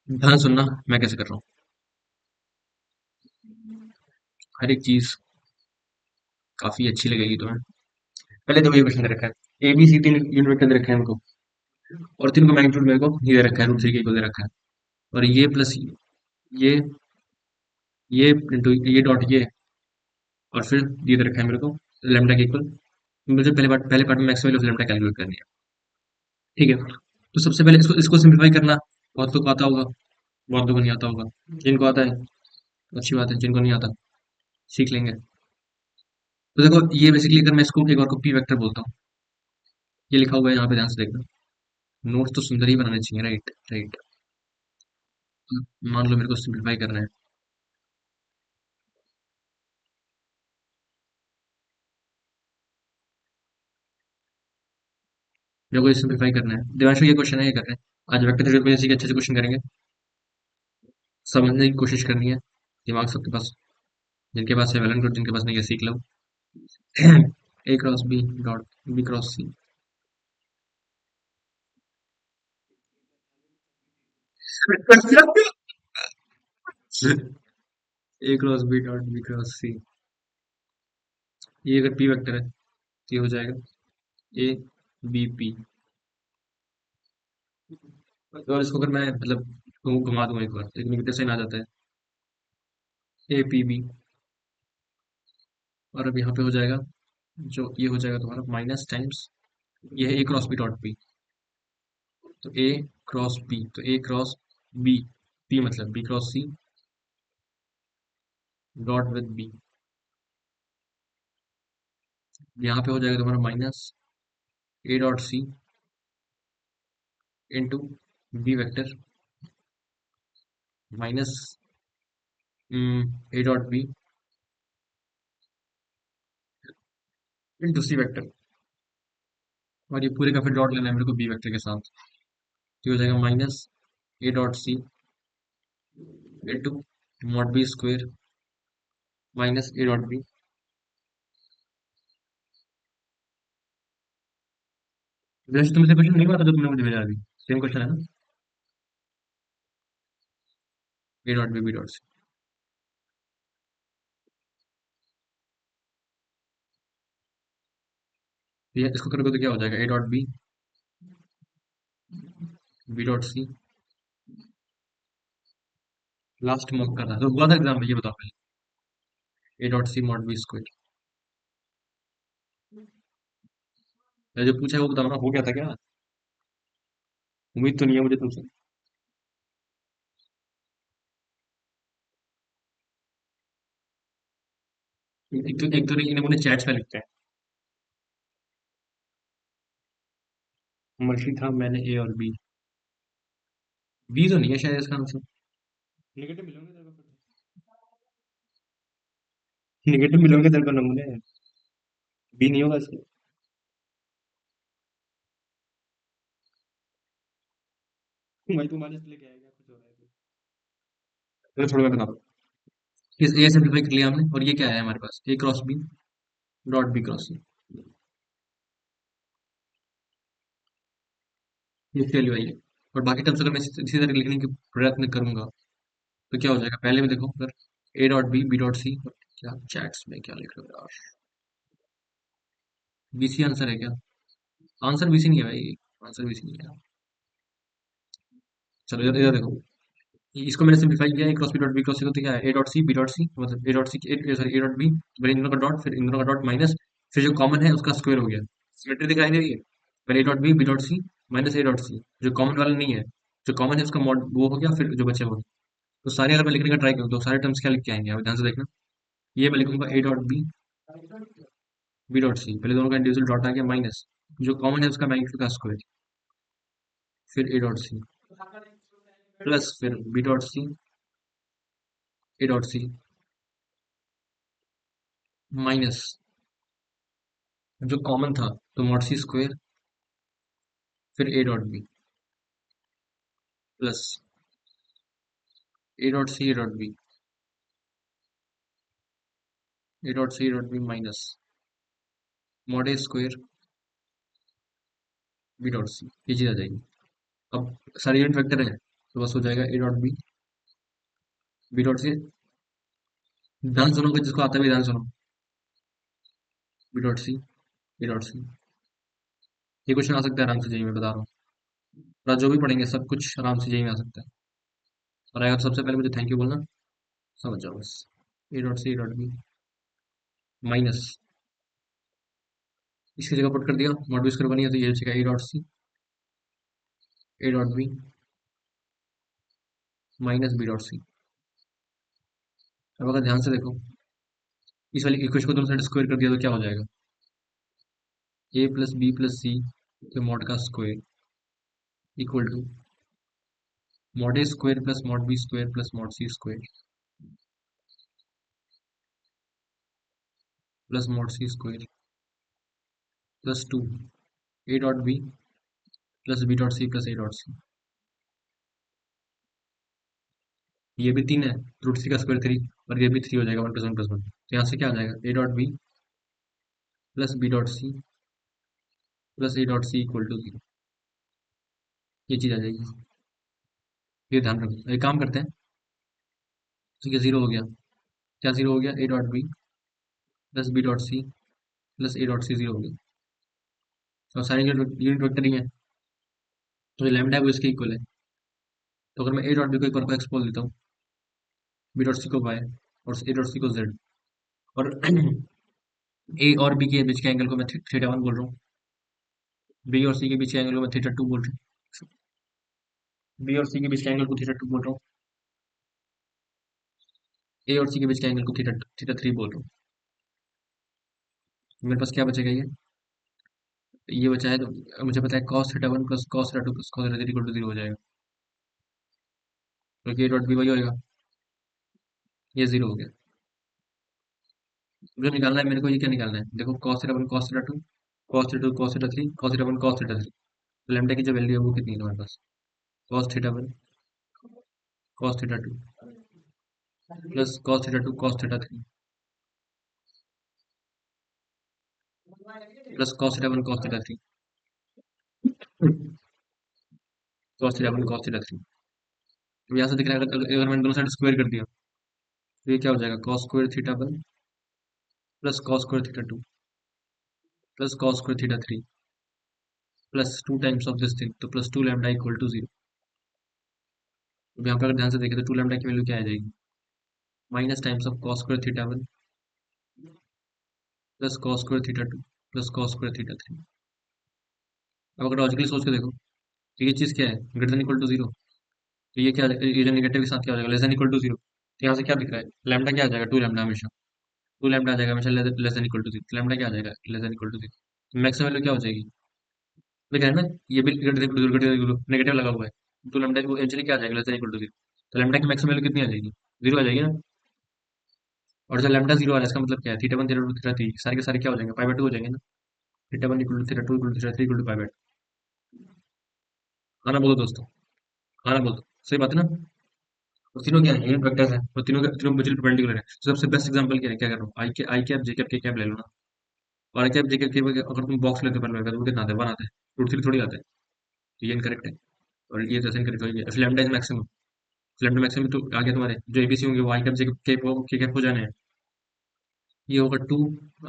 ध्यान सुनना, मैं कैसे कर रहा हूँ। हर एक चीज काफी अच्छी लगेगी तुम्हें। पहले तो ये क्वेश्चन दे रखा है, ए बी सी तीन यूनिट वेक्टर दे रखे हैं हमको, और तीन को मैग्नीट्यूड मेरे को ये दे रखा है, √3 के इक्वल दे रखा है। और ये प्लस ये ये इंटू ये डॉट ये, और फिर ये दे रखा है मेरे को लेमडा के इक्वल। मुझे पहले पार्ट में मैक्सिमम ऑफ लेमडा कैलकुलेट करनी है। ठीक है, तो सबसे पहले इसको इसको सिंप्लीफाई करना। बहुत लोग को आता होगा, बहुत लोगों को नहीं आता होगा। जिनको आता है अच्छी बात है, जिनको नहीं आता सीख लेंगे। तो देखो, ये बेसिकली अगर मैं इसको एक बार को पी वेक्टर बोलता हूँ, ये लिखा हुआ है यहाँ पे, ध्यान से देखना। नोट्स तो सुंदर ही बनाने चाहिए, राइट राइट। मान लो मेरे को सिंप्लीफाई करना है। मेरे को सिंप्लीफाई करना है, दिवांशु ये क्वेश्चन है, ये कर रहे हैं। आज वेक्टर थ्योरी के अच्छे से क्वेश्चन करेंगे, समझने की कोशिश करनी है। दिमाग सबके पास, जिनके पास है वेल एंड गुड, जिनके पास नहीं है सीख लो। A cross B dot B cross C. A cross B dot B cross C, ये अगर पी वेक्टर है तो ये हो जाएगा ए बी पी। और इसको अगर मैं मतलब घुमा दूंगा एक बार, एक नेगेटिव साइन आ जाता है, ए पी बी। और अब यहाँ पे हो जाएगा, जो ये हो जाएगा तुम्हारा माइनस टाइम्स, ये है A cross B dot B. तो ए क्रॉस बी, तो ए क्रॉस बी, बी मतलब B cross C dot with B. यहाँ पे हो जाएगा तुम्हारा minus A dot C into B vector minus A dot B into C vector. और ये पूरे का फिर डॉट लेना है मेरे को बी वेक्टर के साथ, तो ये हो जाएगा minus A dot C into mod B square minus A dot B. वैसे तुमसे क्वेश्चन नहीं हुआ था जो तुमने मुझे भेजा अभी, सेम क्वेश्चन है ना। A dot B B dot C. ये इसको करोगे तो क्या हो जाएगा, A dot B B dot C. Last month का था तो हुआ था एग्जाम में, ये बताओ पहले। A dot C mod B square, जो पूछा है वो बताओ ना, हो गया था क्या। उम्मीद तो नहीं है मुझे तुमसे। एक तो नहीं, इन्हें मुझे चैट्स में लिखते हैं। मर्शी था मैंने ए और बी। बी तो नहीं है शायद इसका आंसर। निगेटिव मिलोगे तेरे को फिर निगेटिव मिलोगे तेरे को नमूने। बी नहीं होगा इसका। भाई तुम्हारे से लेके आएगा कुछ हो रहा है तो। चलो छोड़ो, मैं बता दूं। इस ए सिंप्लीफाई कर लिया हमने, और ये क्या है हमारे पास, A cross B dot B cross C. ये चली हुई है। और बाकी टर्म्स अगर मैं इसी तरह लिखने की प्रयत्न करूंगा तो क्या हो जाएगा, पहले में देखो अगर A dot B B dot C. क्या चैट्स में क्या लिख रहे हो यार। बीसी आंसर है क्या। आंसर बीसी नहीं है भाई, आंसर बीसी नहीं है। चलो इधर इधर देखो, इसको मैंने सिंप्लीफाई किया, A cross B dot B cross C, तो क्या है, A dot C B dot C, मतलब A dot C, sorry A dot B, फिर इन दोनों का डॉट, फिर इन दोनों का डॉट माइनस, फिर जो कॉमन है उसका स्क्वायर हो गया। सिमेट्री दिखाई दे रही है। फिर A dot B B dot C minus A dot C, जो कॉमन वाला नहीं है, जो कॉमन है उसका मॉड वो हो गया, फिर जो बचे वो। तो सारे अगर मैं लिखने का ट्राई करूँ तो सारे टर्म्स क्या लिख के आएंगे, आप ध्यान से देखना। ये मैं लिखूंगा A dot B B dot C, पहले दोनों का इंडिविजुअल डॉट आ गया, माइनस जो कॉमन है उसका मैग्नीट्यूड का स्क्वायर, फिर ए डॉट सी प्लस फिर B dot C A dot C minus जो कॉमन था तो मॉड सी स्क्वायर, फिर A dot B plus A dot C A dot B, A dot C A dot B minus mod A square B dot C. ये चीज आ जाएगी। अब सारे unit vector है, तो बस हो जाएगा A dot B dot C. ध्यान सुनो, जिसको आता है भी ध्यान सुनो। B dot C, A dot C. ये क्वेश्चन आ सकता है आराम से, जेई में बता रहा हूँ। और आज जो भी पढ़ेंगे सब कुछ आराम से जेई में आ सकता है। और आएगा तो सबसे पहले मुझे थैंक यू बोलना, समझ जाओ बस। A dot C, A dot B minus, इसकी जगह पुट कर दिया, मॉड बी स्क्वायर बनी है तो ये बचेगा A dot C, A dot B minus B dot C. अब अगर ध्यान से देखो, इस वाली इक्वेशन को दोनों साइड स्क्वायर कर दिया तो क्या हो जाएगा? A plus B plus C के मॉड का square equal to mod A square plus mod B square plus mod C square plus mod C square plus two A dot B plus B dot C plus A dot C. ये भी तीन है, root three का square three, और ये भी three हो जाएगा, one plus one plus one. तो यहाँ से क्या आ जाएगा? A dot B plus B dot C plus A dot C equal to zero. ये चीज आ जाएगी। ये ध्यान रखो, एक काम करते हैं। ठीक है, जीरो हो गया। क्या जीरो हो गया? A dot B plus B dot C plus A dot C zero हो गया। और सारे यूनिट वेक्टर ही है, तो जो लैम्डा है वो इसके इक्वल है। तो अगर मैं ए डॉट बी को एक बार को एक्स बोल देता हूँ, बी डॉट सी को वाई, और ए डॉट सी को जेड, और ए और बी के बीच के एंगल को मैं थीटा वन बोल रहा हूँ, बी और सी के बीच के एंगल को मैं थीटा टू बोल रहा हूँ, बी और सी के बीच के एंगल को थीटा टू बोल रहा हूँ, ए और सी के बीच के एंगल को थीटा थीटा थ्री बोल रहा हूँ। मेरे पास क्या बचेगा? ये बचा है, तो मुझे पता है cos theta one plus cos theta two plus cos theta three equal to zero हो जाएगा, क्योंकि ए डॉट बी वही होएगा। ये जीरो हो गया। जो निकालना है मेरे को, ये क्या निकालना है? देखो, cos theta one cos theta to cos theta to cos theta three cos theta one cos theta three. तो लैम्डा की जो वैल्यू है वो कितनी है तुम्हारे पास? cos theta one cos theta two plus cos theta to cos theta three plus cos theta one cos theta three cos theta one cos theta three. तो यहाँ से दिख रहा है, अगर मैंने दोनों साइड स्क्वायर कर दिया तो ये क्या हो जाएगा? cos square theta one plus cos square theta two plus cos square theta three plus two times of this thing, तो plus two lambda equal to zero. अब यहाँ पर अगर ध्यान से देखें तो टू लैम्डा की वैल्यू क्या आ जाएगी? Minus times of cos square theta one plus cos square theta two plus cos square theta three. अब अगर लॉजिकली सोच के देखो तो ये चीज़ क्या है? Greater than equal to zero. तो ये क्या, ये जो नेगेटिव के साथ क्या हो जाएगा? Less than equal to zero. तो यहाँ से क्या दिख रहा है? लैम्डा क्या आ जाएगा? टू लैम्डा हमेशा, टू लैम्डा आ जाएगा हमेशा less than equal to zero. तो लैम्डा क्या आ जाएगा? Less than equal to zero. Maximum value क्या हो जाएगी? देख रहे हैं ना, ये भी नेगेटिव लगा हुआ है। टू लैम्डा को एक्चुअली क्या आ जाएगा? Less than equal to zero. तो लैम्डा की मैक्सिमम वैल्यू कितनी आ जाएगी? जीरो आ जाएगी ना। और जब लैम्डा जीरो आ रहा है इसका मतलब क्या है? Theta one theta two theta three सारे के सारे क्या हो जाएंगे? पाई बाय टू हो जाएंगे ना। Theta one equal to theta two equal to theta three equal to pi by two. आना बोलो दोस्तों, आना बोलो। सही बात है ना? और तीनों क्या है? यूनिट वेक्टर्स है, और तीनों म्यूचुअली परपेंडिकुलर है। तो सबसे बेस्ट एग्जांपल क्या है? क्या कर रहा हूँ? आई कैप जे कैप के कैप ले लो ना। और आई कैप जे कैप के अगर तुम बॉक्स लेते हो पहले तो वो कितना आता है? वन आता है, रूट थ्री थोड़ी आता है। तो ये इनकरेक्ट है, और ये जैसे इनकरेक्ट हो गया। Lambda is maximum, lambda maximum तो आगे तुम्हारे जो एबीसी होंगे वो आई कैप जे के कैप हो जाने हैं। ये होगा two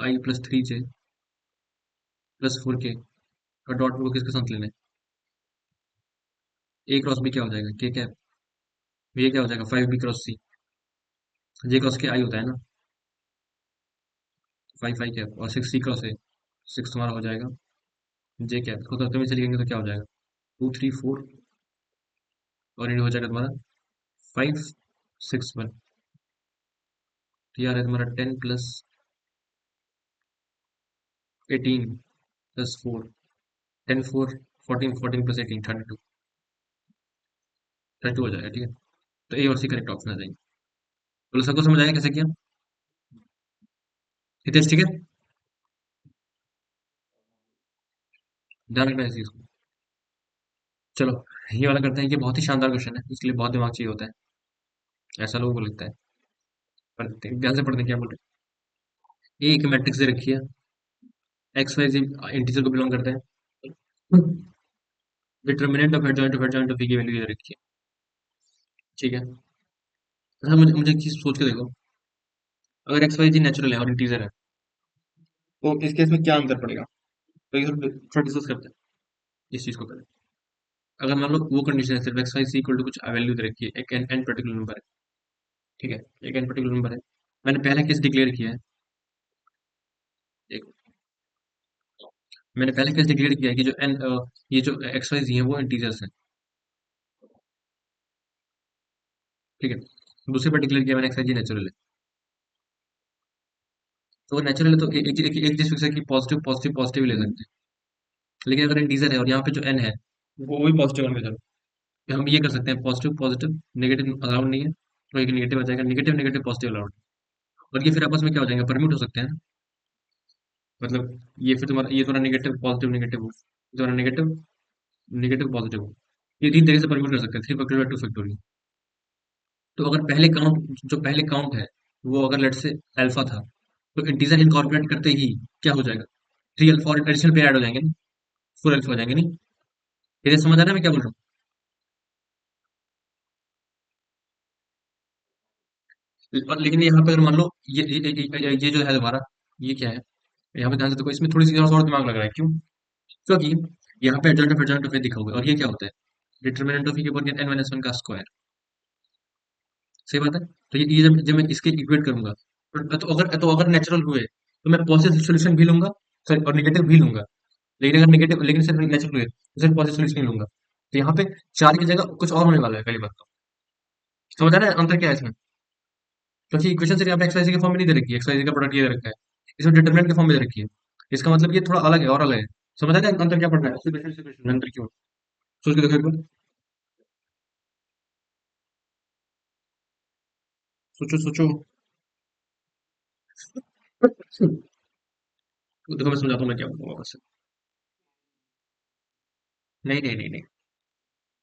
i plus three j plus four k का डॉट वो किसके साथ लेना है? ए क्रॉस बी क्या हो जाएगा? के कैप। ये क्या हो जाएगा? फाइव बी क्रॉस सी। जे क्रॉस के आई होता है ना, फाइव फाइव कैप, और सिक्स सी क्रॉस है, सिक्स तुम्हारा हो जाएगा जे कैप। इसको तो में से लिखेंगे तो क्या हो जाएगा? टू थ्री फोर, और ये हो जाएगा तुम्हारा फाइव सिक्स वन। तो यार है तुम्हारा ten plus eighteen plus four, ten four fourteen, fourteen plus eighteen thirty two, thirty two हो जाएगा। ठीक है, तो ए और सी करेक्ट ऑप्शन आ जाएंगे। बोलो, सबको समझ आया कैसे किया? हितेश ठीक है, ध्यान रखना है इस चीज को। चलो, ये वाला करते हैं। ये बहुत ही शानदार क्वेश्चन है, इसके लिए बहुत दिमाग चाहिए होता है, ऐसा लोगों को लगता है। पर ध्यान से पढ़ते हैं क्या बोल रहे हैं। ए एक मैट्रिक्स दे रखी है, एक्स वाई इंटीजर को बिलोंग करते हैं। डिटर्मिनेंट ऑफ एडजॉइंट ऑफ की वैल्यू दे रखी है। ठीक है। अच्छा, मुझे एक चीज सोच के देखो। अगर एक्स वाई जी नेचुरल है और इंटीजर है, तो इस केस में क्या अंतर पड़ेगा? तो ये थोड़ा डिस्कस करते हैं इस चीज को पहले। अगर मान लो वो कंडीशन है, सिर्फ X Y C equal to कुछ वैल्यू दे रखी है, एक एन पर्टिकुलर नंबर है। ठीक है, एक एन पर्टिकुलर नंबर है। मैंने पहला केस डिक्लेयर किया है। एक मैंने पहले केस डिक्लेयर किया है कि जो एन ये जो एक्स वाई जी है वो इंटीजर्स है। ठीक है। दूसरे पर डिक्लेयर किया मैंने एक्स वाई जी नेचुरल है। तो नेचुरल है तो एक चीज फिक्स है कि पॉजिटिव पॉजिटिव पॉजिटिव ले सकते हैं। लेकिन अगर इंटीजर है और यहाँ पे जो एन है वो भी पॉजिटिव होने चलो, तो हम ये कर सकते हैं, पॉजिटिव पॉजिटिव नेगेटिव अलाउड नहीं है, तो एक नेगेटिव आ जाएगा, नेगेटिव नेगेटिव पॉजिटिव अलाउड। और ये फिर आपस में क्या हो जाएंगे, परम्यूट हो सकते हैं ना। मतलब ये फिर तुम्हारा ये तुम्हारा नेगेटिव पॉजिटिव नेगेटिव हो, ये तुम्हारा नेगेटिव नेगेटिव पॉजिटिव हो। ये तीन तरीके से परम्यूट कर सकते हैं, 3 फैक्टोरियल 2 फैक्टोरियल। तो अगर पहले काउंट जो पहले काउंट है वो अगर लेट से अल्फा था, तो इंटीजर इनकॉर्पोरेट करते ही क्या हो जाएगा, 3 अल्फा और एडिशनल पे ऐड हो जाएंगे ना, 4 अल्फा हो जाएंगे नहीं। ये समझ आ रहा है मैं क्या बोल रहा हूँ? और लेकिन यहाँ पे अगर मान लो ये जो है दोबारा, ये क्या है, यहाँ पे ध्यान से देखो, इसमें थोड़ी सी और दिमाग लग रहा है, क्यों? क्योंकि यहाँ पे एडजॉइंट ऑफ ए दिखा हुआ है, और ये क्या होता है, डिटर्मिनेंट ऑफ ए के ऊपर एन माइनस वन का स्क्वायर। सही बात है। तो ये जब मैं इसके इक्वेट करूंगा, तो अगर नेचुरल हुए तो मैं पॉजिटिव सोल्यूशन भी लूंगा, सॉरी, और निगेटिव भी लूंगा। लेकिन अगर निगेटिव, लेकिन सिर्फ नेचुरल हुए तो सिर्फ पॉजिटिव सोल्यूशन ही लूंगा। तो यहाँ पे 4 की जगह कुछ और होने वाला है, पहली बात तो। समझ आ रहा है अंतर क्या है इसमें? क्योंकि इक्वेशन सिर्फ यहाँ पे एक्सवाइजी के फॉर्म में नहीं दे रखी है, एक्सवाइजी का प्रोडक्ट ये दे रखा है, इसमें डिटरमिनेंट के फॉर्म में दे रखी है। इसका मतलब ये थोड़ा अलग है, और अलग है। समझ आ रहा है अंतर क्या पड़ रहा है, इक्वेशन में अंतर क्यों है? सोच के देखो एक बार। सोचो सोचो। देखो मैं समझाता हूँ मैं क्या बोलूंगा वापस से। नहीं नहीं नहीं नहीं,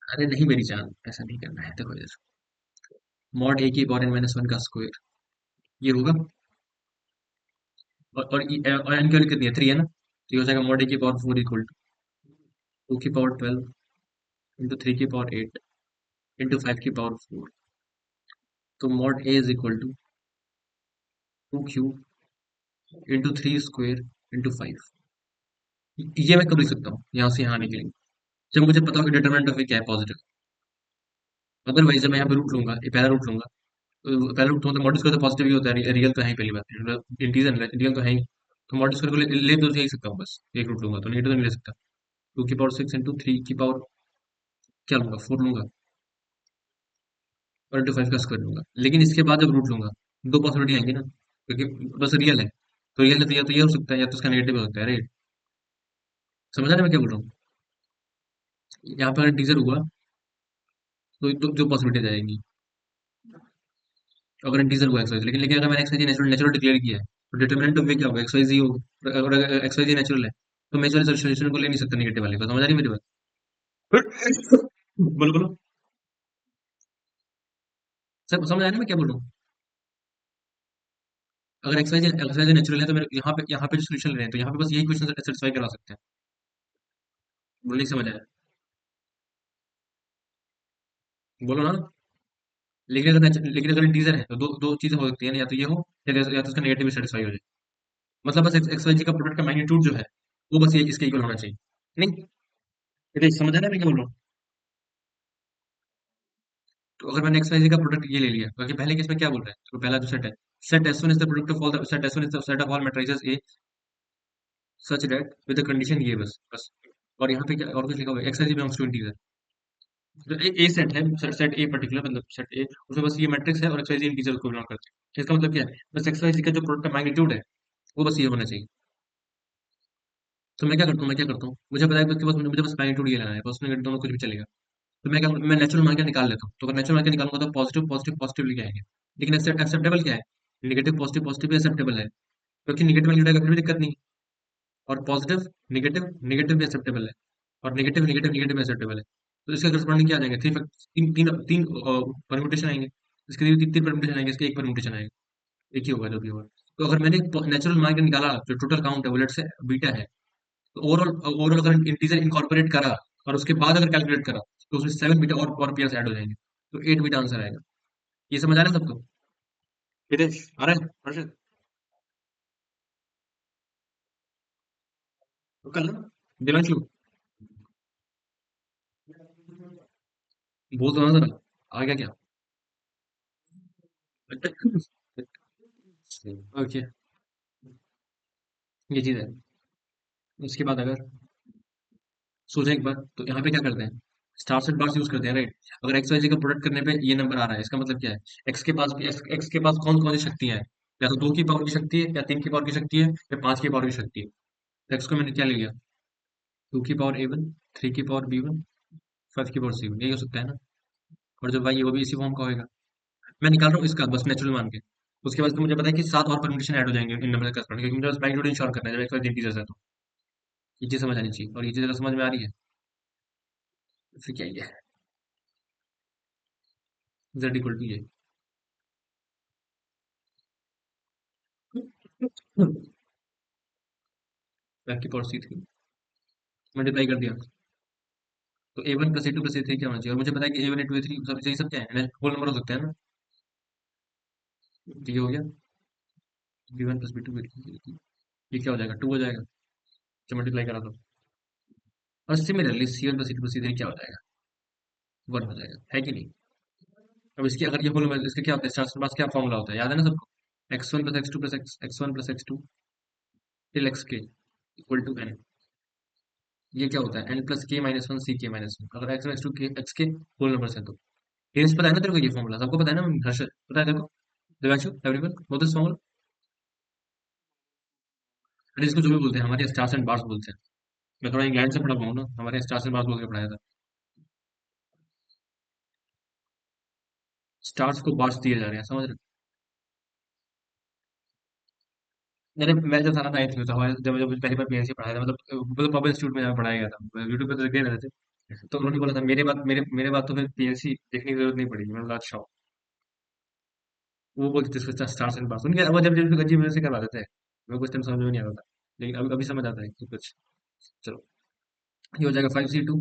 अरे नहीं मेरी जान, ऐसा नहीं करना है। देखो इधर, मॉड ए की पावर एन माइनस वन का स्क्वायर, ये होगा। और एन की वैल्यू कितनी है, 3 है ना, तो ये हो जाएगा मॉड ए की पावर 4 इक्वल टू 2 की पावर 12 इंटू 3 की पावर 8 इंटू 5 की पावर 4। तो mod A is equal to 2 Q into 3 square into 5। ये मैं कब लिख सकता हूँ यहाँ से यहाँ आने के लिए, जब मुझे पता हो कि डिटरमिनेंट ऑफ ए क्या है, पॉजिटिव। अदरवाइज जब मैं यहाँ पे रूट लूंगा, ये पहला रूट लूंगा, तो पहला रूट तो मॉड स्क्वायर तो पॉजिटिव ही होता है, रियल तो है ही, पहली बात इंटीजर रियल तो है ही। तो मॉड स्क्वायर को ले तो यही सकता हूँ, बस एक रूट लूंगा तो नेगेटिव तो नहीं ले सकता। 2 की पावर 6 इंटू 3 की पावर क्या लूंगा, 4 लूंगा, और इंटू 5 का स्क्वायर लूंगा। लेकिन इसके बाद जब रूट लूंगा, दो पॉसिबिलिटी आएंगी ना, क्योंकि बस रियल है। तो रियल है तो या तो ये हो सकता है, या तो उसका नेगेटिव हो सकता है, राइट? समझ आ रहा है मैं क्या बोल रहा हूँ? यहाँ पर अगर टीजर हुआ तो जो पॉसिबिलिटीज आएंगी, अगर इंटीजर हुआ एक्स वाई, लेकिन लेकिन अगर मैंने X Y natural natural declare किया है, तो डिटरमिनेंट ऑफ वे क्या होगा, एक्स वाई जी होगा। और अगर एक्स वाई जी नेचुरल है, तो मैं नेचुरल सोल्यूशन को ले नहीं सकता नेगेटिव वाले को। समझ आ रही है मेरी बात? बोलो बोलो। सब समझ आ रहा है मैं क्या बोल रहा हूँ? अगर एक्स वाई जी नेचुरल है, तो मेरे यहाँ पे जो सोल्यूशन ले रहे हैं, तो यहाँ पे बस यही क्वेश्चन सेटिस्फाई करा सकते हैं। बोलो, नहीं समझ आया? बोलो ना। लेकिन अगर इंटीजर है तो दो दो चीजें हो सकती है ना, या तो ये हो, या तो उसका नेगेटिव सेटिस्फाई हो जाए। मतलब बस एक्स वाई जी का प्रोडक्ट का मैग्नीट्यूड जो है, वो बस ये इसके इक्वल होना चाहिए। नहीं, ये समझ आ रहा है मैं क्या बोल रहा हूँ? तो अगर मैंने एक्स वाई जी का प्रोडक्ट ये ले लिया, क्योंकि पहले केस में क्या बोल रहा है, तो पहला जो सेट है, set S one is the product of all the set S one is the set of all matrices A such that with the condition ये, बस बस। और यहाँ पे क्या और कुछ लिखा हुआ है, X Y Z belongs to integer. जो ए सेट है, सेट ए पर्टिकुलर, मतलब सेट ए, उसमें बस ये मैट्रिक्स है और एक्स वाई जी इंटीजर को बिलोंग करते हैं। इसका मतलब क्या है, बस एक्स वाई जी का जो प्रोडक्ट का मैग्नीट्यूड है वो बस ये होना चाहिए। तो मैं क्या करता हूँ, मुझे पता है कि उसके पास मुझे बस मैग्नीट्यूड ये लेना है, बस उसमें दोनों कुछ भी चलेगा। तो मैं नेचुरल मान के निकाल लेता हूँ। तो अगर नेचुरल मान के निकालूंगा तो पॉजिटिव पॉजिटिव पॉजिटिव लेके आएंगे। लेकिन एक्सेप्टेबल क्या है, नेगेटिव पॉजिटिव पॉजिटिव भी एक्सेप्टेबल है, क्योंकि नेगेटिव वैल्यू का फिर भी दिक्कत नहीं है। और पॉजिटिव नेगेटिव नेगेटिव भी एक्सेप्टेबल है, और नेगेटिव नेगेटिव नेगेटिव भी एक्सेप्टेबल है। तो इसके करस्पॉन्डिंग क्या आ जाएंगे, तीन तीन तीन परम्यूटेशन आएंगे। इसके लिए तीन तीन परम्यूटेशन आएंगे, इसके एक परम्यूटेशन आएगा, एक ही होगा जो भी होगा। तो अगर मैंने नेचुरल मान के निकाला, जो टोटल काउंट है वो लेट से बीटा है, तो ओवरऑल ओवरऑल अगर इंटीजर इनकॉर्पोरेट करा और उसके बाद अगर कैलकुलेट करा, तो उसमें 7 बीटा और पेयर्स ऐड हो जाएंगे। तो 8 बीटा आंसर आएगा। ये समझ आ रहा है सबको? हितेश आ रहा है? हर्षित तो कल ना, दिलांशु बोल तो ना जरा, आ गया क्या? ओके, ये चीज है। उसके बाद अगर सोचें एक बार, तो यहाँ पे क्या करते हैं? स्टार सेट बार्स यूज करते हैं, राइट? अगर एक्स वाई जी का प्रोडक्ट करने पे ये नंबर आ रहा है, इसका मतलब क्या है? एक्स के पास भी एक्स के पास कौन कौन सी शक्तियां हैं? या तो 2 की पावर की शक्ति है, या 3 की पावर की शक्ति है, या 5 की पावर की शक्ति है। तो एक्स को मैंने क्या ले लिया? 2 की पावर A1, 3 की पावर B1, 5 की पावर C1, यही हो सकता है ना? और जब भाई ये वो भी इसी फॉर्म का होएगा। मैं निकाल रहा हूँ इसका बस नेचुरल मान के। उसके बाद तो मुझे पता है कि 7 और परम्यूटेशन ऐड हो जाएंगे इन नंबर के करस्पॉन्डिंग, क्योंकि मुझे बस मैग्नीट्यूड इंश्योर करना है जब एक्स वाई इंटीजर्स है तो। ये चीज समझ आनी चाहिए, और ये चीज अगर समझ में आ रही है, फिर क्या ही है? Z इक्वल टू ये। बैक की पावर C3 मल्टीप्लाई कर दिया, तो A1 plus A2 plus A3 क्या होना चाहिए? और मुझे पता है कि A1 A2 A3 सब यही सब क्या है, होल नंबर हो सकते हैं ना? तो ये हो गया B1 प्लस B2 B3, ये क्या हो जाएगा? 2 हो जाएगा जब मल्टीप्लाई करा तो। और similarly C1 plus C2 plus C3 क्या हो जाएगा? 1 हो जाएगा, है कि नहीं? अब इसकी अगर ये होल नंबर, इसका क्या होता है? स्टार पास क्या फॉर्मूला होता है, याद है ना सबको? x1 plus x2 plus x1 plus x2 till xk equal to n। ये क्या होता है? n plus k minus one C K minus one, अगर x1 x2 के x के होल नंबर है तो। ये पता है ना तेरे को? ये फॉर्मूला सबको पता है ना? हर्षद पता है तेरे को? Divyanshu, everyone know this formula? अरे इसको जो भी बोलते हैं, हमारे स्टार्स एंड बार्स बोलते हैं। मैं थोड़ा इंग्लैंड से पढ़ा हुआ हूँ ना, हमारे स्टार्स एंड बार्स बोल के पढ़ाया था। स्टार्स को बार्स दिए जा रहे हैं, समझ रहे हो? मैंने मैं जब था ना 9th में, तो हमारे जब जब पहली बार पीएनसी पढ़ाया था, मतलब पब्लिक इंस्टीट्यूट में जहाँ पढ़ाया गया था, यूट्यूब पे तो देखे रहते थे। तो उन्होंने बोला था, मेरे बात तो फिर पीएनसी देखने की जरूरत नहीं पड़ेगी। मैंने बोला अच्छा। वो बोलते थे इसको स्टार्स एंड बार्स, उनके वो जब जब अजीब वजह से करवा देते हैं। मेरे को कुछ टाइम समझ में नहीं आता था, लेकिन अभी अभी समझ आता है कि कुछ। चलो, ये हो जाएगा 5C2।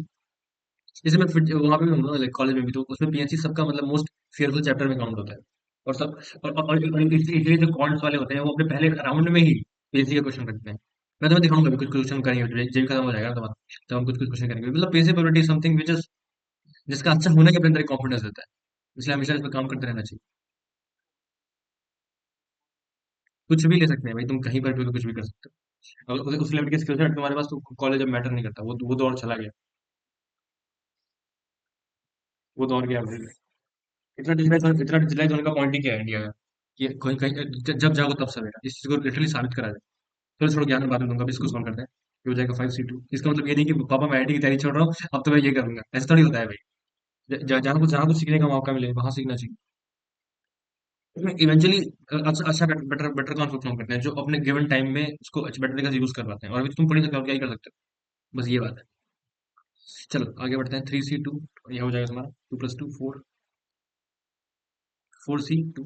जैसे मैं फिर वहाँ पे भी हूँ ना, लाइक कॉलेज में भी, तो उसमें पीएनसी सबका मतलब मोस्ट फेयरफुल चैप्टर में काउंट होता है। और सब और इसलिए जो कॉन्ट्स वाले होते हैं, वो अपने पहले राउंड में ही पीएनसी के क्वेश्चन रखते हैं। मैं तुम्हें दिखाऊंगा अभी कुछ क्वेश्चन करेंगे जब खत्म हो जाएगा ना तुम्हारा, तब हम कुछ कुछ क्वेश्चन करेंगे। मतलब PNC probability something which is, जिसका अच्छा होने के अपने अंदर कॉन्फिडेंस देता है। इसलिए हमेशा इस पर काम करते रहना चाहिए। कुछ भी ले सकते हैं भाई, तुम कहीं पर भी कुछ भी कर सकते हो। अगर उस लेवल के स्किल सेट तुम्हारे पास, तो कॉलेज अब मैटर नहीं करता, वो दौर चला गया। वो दौर गया भाई। इतना डिजिटलाइज होने का पॉइंट ही क्या है इंडिया का? कि कहीं कहीं जब जाओ तब सवेरा, इस चीज को लिटरली साबित करा जाए। थोड़ा थोड़ा ज्ञान बाद में दूंगा, अभी इसको सॉल्व करते हैं। ये हो जाएगा 5C2। इसका मतलब ये नहीं कि पापा मैं आईटी की तैयारी छोड़ रहा हूँ, अब तो मैं ये करूंगा, ऐसा थोड़ी होता है भाई। जहाँ कुछ सीखने का मौका मिले वहां सीखना चाहिए। इवेंचुअली अच्छा अच्छा बेटर बेटर कौन परफॉर्म करते हैं, जो अपने गिवन टाइम में उसको बेटर तरीके से यूज कर पाते हैं। और अभी तो तुम पढ़ ही सकते हो, क्या ही कर सकते हो, बस ये बात है। चलो आगे बढ़ते हैं। 3C2, ये हो जाएगा तुम्हारा 2 + 2 4, 4C2,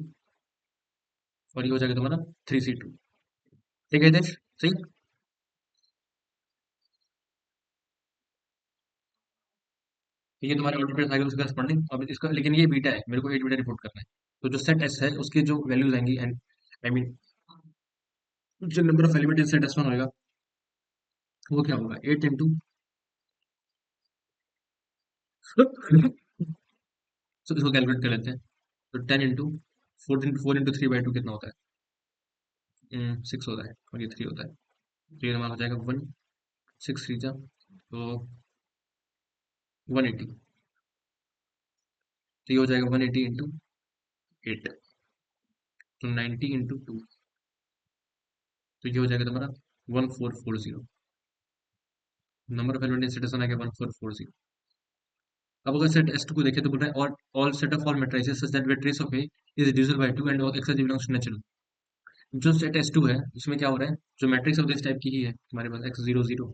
और ये हो जाएगा तुम्हारा 3C2। ठीक है देश, सही। तो ये तुम्हारे ऑर्डर साइकिल उसके करस्पॉन्डिंग। अब इसका लेकिन ये बीटा है, मेरे को 8 बीटा रिपोर्ट करना है। तो जो सेट एस है उसके जो वैल्यूज आएंगी, एंड आई मीन जो number of element in set S one होगा, वो क्या होगा? 8 इंटू तो इसको कैलकुलेट कर लेते हैं। तो 10 इंटू 4 इंटू 3/2 कितना होता है? 6 होता है, और ये 3 होता है। तो ये हमारा हो जाएगा 1, 6 3 जा तो 180। तो ये हो जाएगा 180 इंटू 8, तो 90 इंटू 2। तो ये हो जाएगा तुम्हारा 1440। Number of element in set S one आ गया 1440। अब अगर सेट S2 को देखें, तो बोल रहा है all set of all matrices such that where trace of A is divisible by 2 and X belongs to natural. जो सेट S2 है, उसमें क्या हो रहा है? जो मैट्रिक्स ऑफ दिस टाइप की ही है हमारे पास, x 0 0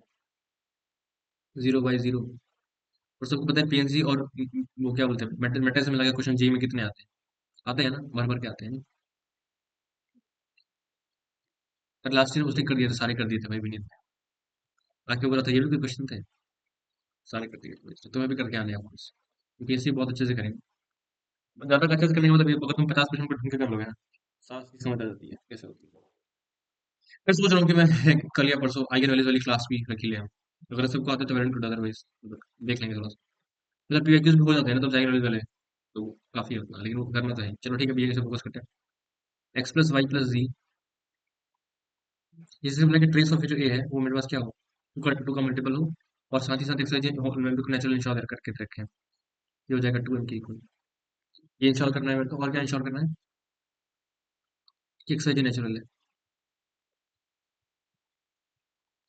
0 by 0। और सबको पता है पीएनसी और वो क्या बोलते हैं, मैट्रिक्स में लगा क्वेश्चन जी में कितने आते हैं ना, भर भर के आते हैं ना। पर लास्ट ईयर उसने कर दिया था, सारे कर दिए थे भाई विनीत ने। आके बोला था ये भी कोई क्वेश्चन थे, सारे कर दिए थे। तो तुम्हें भी करके आने हैं पीएनसी बहुत अच्छे से करेंगे। ज्यादा अच्छे से करने का मतलब ये अगर तुम 50% को ढंग के कर लोगे ना, साथ ही समझ आ जाती है कैसे होती है। मैं सोच रहा हूँ कि मैं कल या परसों आइगन वैल्यूज वाली क्लास भी रख ही ले आऊं। अगर सबको आते तो वेल एंड गुड, अदरवाइज देख लेंगे थोड़ा सा। मतलब पीएक्यूज भी हो जाते हैं ना, तो आइगन वैल्यूज वाले तो काफी होता है, लेकिन वो करना चाहिए। चलो ठीक है, बीए से फोकस करते हैं। एक्स प्लस वाई प्लस जी, जैसे बोला कि ट्रेस ऑफ जो ए है वो मेरे पास क्या हो, टू का मल्टीपल हो, और साथ ही साथ एक्स वाई जी नेचुरल इंश्योर करके रखे हैं। ये हो जाएगा टू एम की इक्वल। ये इंश्योर करना है मेरे को, और क्या इंश्योर करना है कि एक्स वाई जी नेचुरल है,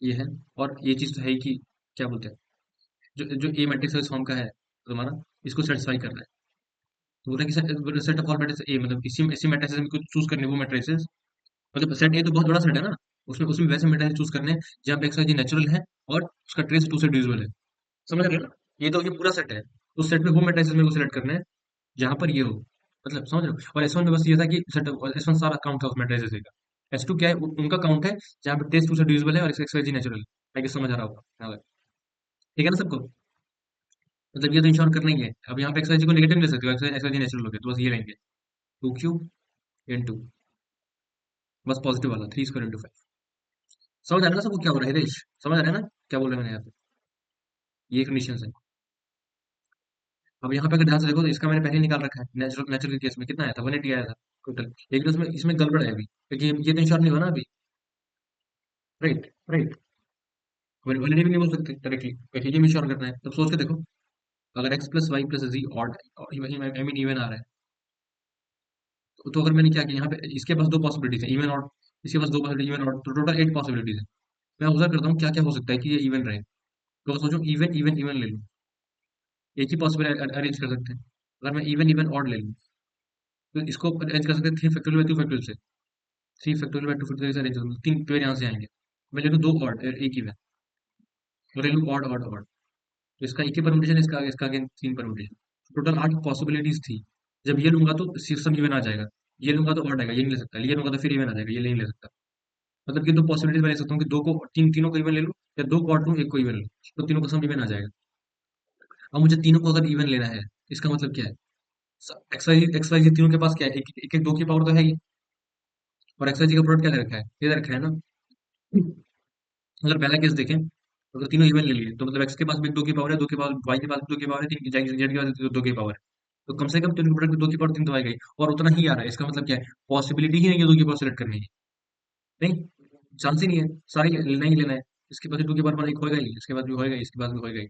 ये है। और ये चीज तो है ही कि क्या बोलते हैं, जो जो ए मैट्रिक्स है इस फॉर्म का है तुम्हारा, इसको सेटिस्फाई कर रहा है। तो बोला कि set of all matrix A, मतलब इसी इसी मैट्रिक्स में कुछ चूज करने, वो मैट्रिक्स, मतलब सेट ए तो बहुत बड़ा सेट है ना, उसमें उसमें वैसे मैट्रिक्स चूज करने हैं जहाँ पे एक्स वाई जी नेचुरल है और उसका ट्रेस टू से डिविजिबल है। समझ रहे हो ना? ये पूरा सेट है, उस सेट में वो मैट्रिक्स मेरे को सिलेक्ट करने हैं जहां पर ये हो, मतलब समझ रहे हो। और एस वन में बस ये था कि सेट एस वन सारा काउंट था उस मैट्रिक्स का। एस टू क्या है, उनका काउंट है जहाँ पे टेस्ट टू से डिविजिबल है और एक्स वाई जी नेचुरल है। आई गेस समझ आ रहा होगा। हाँ, ठीक है ना सबको? मतलब ये तो इंश्योर करना ही है। अब यहाँ पे एक्स वाई जी को नेगेटिव ले सकते हो, एक्स वाई जी नेचुरल हो गया, तो बस ये लेंगे, टू क्यू इन टू, बस पॉजिटिव वाला, थ्री स्क्वायर इंटू फाइव। समझ आ रहा है ना सबको क्या हो रहा है हितेश? समझ आ रहा है ना क्या बोल रहे हैं मैंने यहाँ पे? ये कंडीशन है। अब यहाँ पे अगर ध्यान से देखो तो इसका मैंने पहले ही निकाल रखा है, नेचुरल नेचुरल केस में कितना आया था, 180 आया था टोटल। लेकिन उसमें इसमें गड़बड़ है अभी, क्योंकि ये तो इंश्योर नहीं हुआ ना अभी। Right right. वैलिडिटी भी नहीं बोल सकते डायरेक्टली, क्योंकि ये भी इंश्योर करना है। तब सोच के देखो, अगर X plus Y plus Z odd, I mean even आ रहा है, तो अगर मैंने क्या किया यहाँ पे, इसके पास दो पॉसिबिलिटीज है, इवन ऑड। इसके पास दो पॉसिबिलिटी इवन ऑड, तो टोटल 8 पॉसिबिलिटीज है। मैं ऑब्जर्व करता हूँ क्या क्या हो सकता है कि ये इवन रहे। तो सोचो इवन इवन इवन ले लूँ, एक ही पॉसिबल अरेंज कर सकते हैं। अगर मैं इवन इवन ऑड ले लूँ, तो इसको अरेंज कर सकते हैं 3 फैक्टोरियल बाय 2 फैक्टोरियल से। 3 फैक्टोरियल बाय 2 फैक्टोरियल से अरेंज करूँ, 3 पेयर यहाँ से आएंगे। मैं ले लूँ दो ऑड और एक इवन, और ले लूँ ऑड ऑड ऑड, तो इसका एक ही परमुटेशन, इसका इसका अगेन 3 परमुटेशन। टोटल 8 पॉसिबिलिटीज थी। जब ये लूंगा तो सिस्टम इवन आ जाएगा, ये लूंगा तो ऑड आएगा, ये नहीं ले सकता, ये लूंगा तो फिर इवन आ जाएगा, ये नहीं ले सकता। मतलब कि दो पॉसिबिलिटीज मैं ले सकता हूँ कि दो को तीनों को इवन ले लूँ, या दो को ऑड लूँ, एक को इवन लूँ, तो तीनों का सम इवन आ जाएगा। अब मुझे तीनों को अगर इवन लेना है, इसका मतलब क्या है, एक्स वाई जी तीनों के पास क्या है, एक एक दो की पावर तो है ही, और एक्स वाई जी का प्रोडक्ट क्या दे रखा है, ये दे रखा है ना। अगर पहला केस देखें, अगर तीनों इवन ले लिए तो मतलब एक्स के पास भी दो की पावर है, दो के पास वाई के पास भी दो की पावर है, तीन जेड के पास दो की पावर है। तो कम से कम तीनों के प्रोडक्ट में दो की पावर तीन तो आएगा ही, और उतना ही आ रहा है। इसका मतलब क्या है, पॉसिबिलिटी ही नहीं है दो की पावर सेलेक्ट करने की। नहीं, चांस ही नहीं है, सारी लेना ही लेना है। इसके पास दो की पावर एक होएगा ही, इसके बाद भी होएगा ही, इसके बाद भी होएगा ही।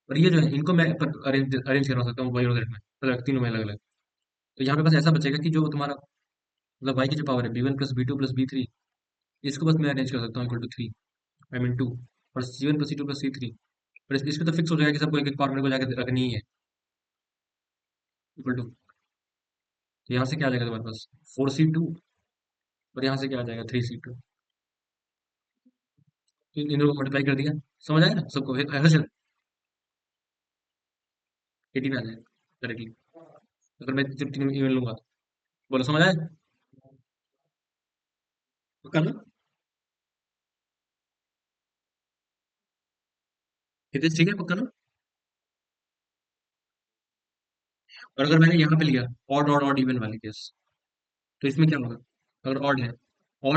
और ये जो है इनको मैं अरेंज अरेंज करवा सकता हूँ वाई और जेड में, अलग तीनों में अलग अलग। तो यहाँ पे बस ऐसा बचेगा कि जो तुम्हारा मतलब वाई की जो पावर है बी1 प्लस बी2 प्लस बी3, इसको बस मैं अरेंज कर सकता हूँ equal to three, I mean two, और सी1 प्लस सी2 प्लस सी3। पर इसमें तो फिक्स हो जाएगा कि सबको एक एक पावर मेरे को जाके रखनी ही है, इक्वल टू। तो यहाँ से क्या आ जाएगा तुम्हारे पास, 4c2, और यहाँ से क्या आ जाएगा 3c2। इन दोनों को मल्टीप्लाई कर दिया, समझ आया ना सबको, हर्षल 18 आ जाएगा डायरेक्टली, अगर मैं जब तीन इवन लूंगा तो। बोलो समझ आया? पक्का ना? हितेश ठीक है, पक्का ना? और अगर मैंने यहाँ पे लिया ऑड ऑड ऑड इवन वाली केस, तो इसमें क्या होगा, अगर ऑड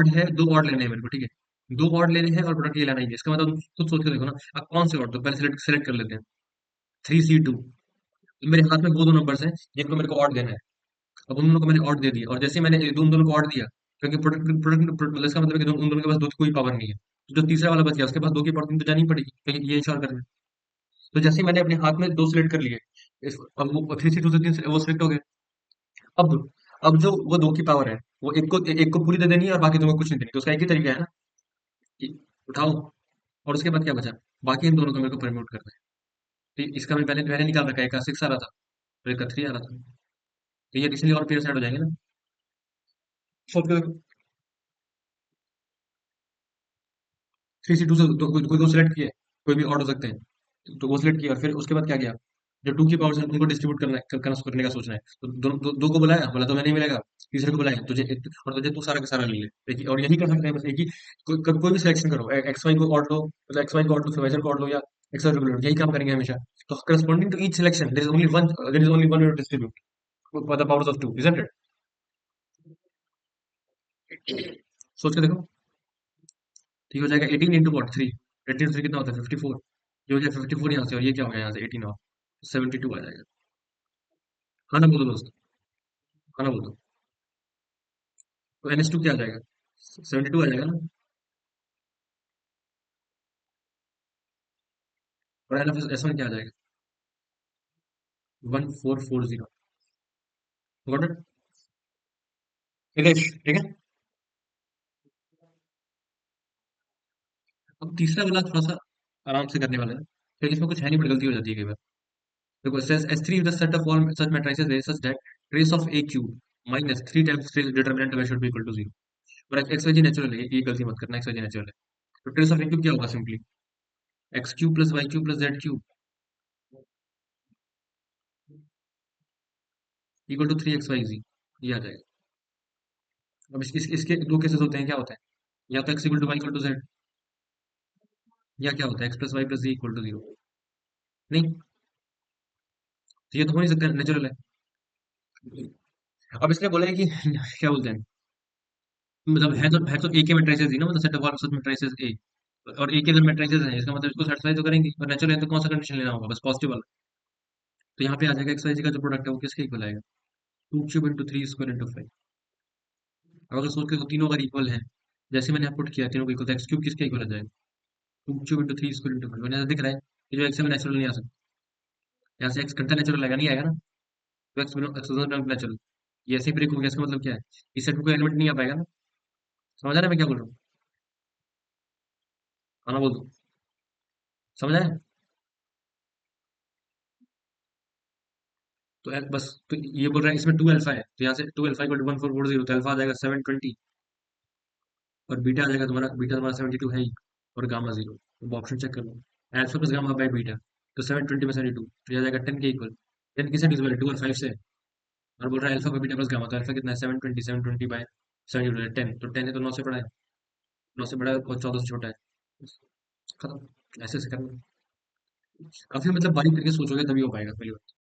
है, दो ऑड लेने हैं मेरे को, ठीक है, दो ऑड लेने हैं और प्रोडक्ट ये लाना ही है। इसका मतलब तुम खुद सोच के देखो ना, अब कौन से ऑड, तो पहले सेलेक्ट कर लेते हैं, 3c2। मेरे हाथ में वो दो नंबर्स हैं जिनको मेरे को ऑड देना है। अब उन दोनों को मैंने ऑड दे दिया, और जैसे ही मैंने उन दोनों को ऑड दिया, क्योंकि प्रोडक्ट प्रोडक्ट इसका मतलब है कि उन दोनों के पास दो की कोई पावर नहीं है, तो जो तीसरा वाला बच गया उसके पास दो की पावर तीन तो जानी ही पड़ेगी, क्योंकि ये इंश्योर करना है। तो जैसे ही मैंने अपने हाथ में दो सिलेक्ट कर लिए, अब वो 3c2 से तीन वो सिलेक्ट हो गए। अब जो वो दो की पावर है, वो एक को पूरी दे देनी है और बाकी दो को कुछ नहीं देनी, तो उसका एक ही तरीका है ना कि उठाओ, और उसके बाद क्या बचा, बाकी इन दोनों को मेरे को परम्यूट करना है। तो इसका मैं पहले पहले निकाल रखा है, एक का 6 आ रहा था और एक का 3 आ रहा था, तो ये इसलिए और पेयर साइड हो जाएंगे ना। सोच के 3c2 से कोई दो सिलेक्ट किए, कोई भी ऑड हो सकते हैं, तो वो सिलेक्ट किया, और फिर उसके बाद क्या किया, जो टू की पावर से उनको डिस्ट्रीब्यूट करने का सोचना है। तो दो को बुलाया, बोला तो मैं नहीं मिलेगा, तीसरे को बुलाया तुझे, और तुझे तू सारा का सारा ले ले। देखिए, और यही कर सकते हैं बस, एक ही कोई भी सिलेक्शन करो, एक्स वाई को ऑड लो, मतलब एक्स वाई को ऑड लो, फिर वाई को ऑड लो, या एक्स वाई को लो, यही काम करेंगे हमेशा। तो corresponding to each selection there is only one way to distribute, for the powers of two, isn't it? सोच के देखो। ठीक हो जाएगा 18 इंटू वॉट, 3। 18 3 कितना होता है? 54। ये हो जाएगा 54 यहाँ से, और ये क्या हो गया यहाँ से 18 और 72 आ जाएगा। हाँ ना बोलो दोस्त, हाँ ना बोलो। तो NH2 क्या आ जाएगा? 72 आ जाएगा ना। और NF S1 क्या आ जाएगा? 1440। Got it? ठीक है, ठीक है। अब तीसरा वाला थोड़ा सा आराम से करने वाला है, क्योंकि इसमें कुछ है नहीं, बड़ी गलती हो जाती है कई बार। देखो, says S3 is the set of all such matrices is such that trace of A cube minus 3 times trace determinant of A should be equal to 0। और XYZ नेचुरल है, ये गलती मत करना, XYZ नेचुरल है। तो ट्रेस ऑफ A क्यूब क्या होगा? Simply X cube plus Y cube plus Z cube equal to 3 XYZ, ये आ जाएगा। अब इसके दो केसेस होते हैं, क्या होता है? या तो X equal to Y equal to Z, या क्या होता है X plus Y plus Z equal to 0। नहीं, तो ये तो हो नहीं सकता, नेचुरल है। अब इसने बोला है कि क्या बोलते हैं, मतलब है तो ए के मैट्रिसेस ही ना, मतलब set of all such matrices ए। और ए के अगर मैट्रिसेस हैं, इसका मतलब इसको सेटिस्फाई तो करेंगे, और नेचुरल है तो कौन सा कंडीशन लेना होगा? बस पॉजिटिव वाला। तो यहाँ पे आ जाएगा एक्स वाई जी का जो प्रोडक्ट है वो किसके इक्वल आएगा? 2 क्यूब इंटू 3 स्क्वायर इंटू 5। अब अगर सोच के, तो तीनों अगर इक्वल है, जैसे मैंने पुट किया तीनों को इक्वल, तो एक्स क्यूब किसके इक्वल आ जाएगा? 2 क्यूब इंटू 3 स्क्वायर इंटू 5। मैंने ऐसा दिख रहा है कि जो एक्स है नेचुरल नहीं आ सकता। यहाँ से एक्स घंटा नेचुरल आएगा, नहीं आएगा ना। तो एक्स नेचुरल, ये ऐसे ही ब्रेक हो गया। इसका मतलब क्या है? इस सेट में कोई एलिमेंट नहीं आ पाएगा ना। समझ आ रहा है मैं क्या बोल रहा हूँ? हाँ ना बोल दो। समझ आया? तो बस, तो ये बोल रहा है इसमें 2 अल्फा है, तो यहाँ से 2 अल्फा इक्वल टू 1440, तो अल्फा आ जाएगा 720, और बीटा आ जाएगा तुम्हारा, बीटा तुम्हारा 72 है ही, और गामा 0। तो ऑप्शन चेक कर लो, alpha plus gamma by beta. तो 720 में 72, तो ये आ जाएगा 10 के इक्वल। 10 किससे डिविजिबल है? 2 और 5 से। और बोल रहा है अल्फा का बीटा प्लस गामा, तो अल्फा कितना है? 720, 720 बाय 72, 10, तो 10 है तो 9 से बड़ा है, 9 से बड़ा है और 14 से छोटा है। खत्म। ऐसे से करना, काफी मतलब बारीक करके सोचोगे तभी हो पाएगा पहली बार।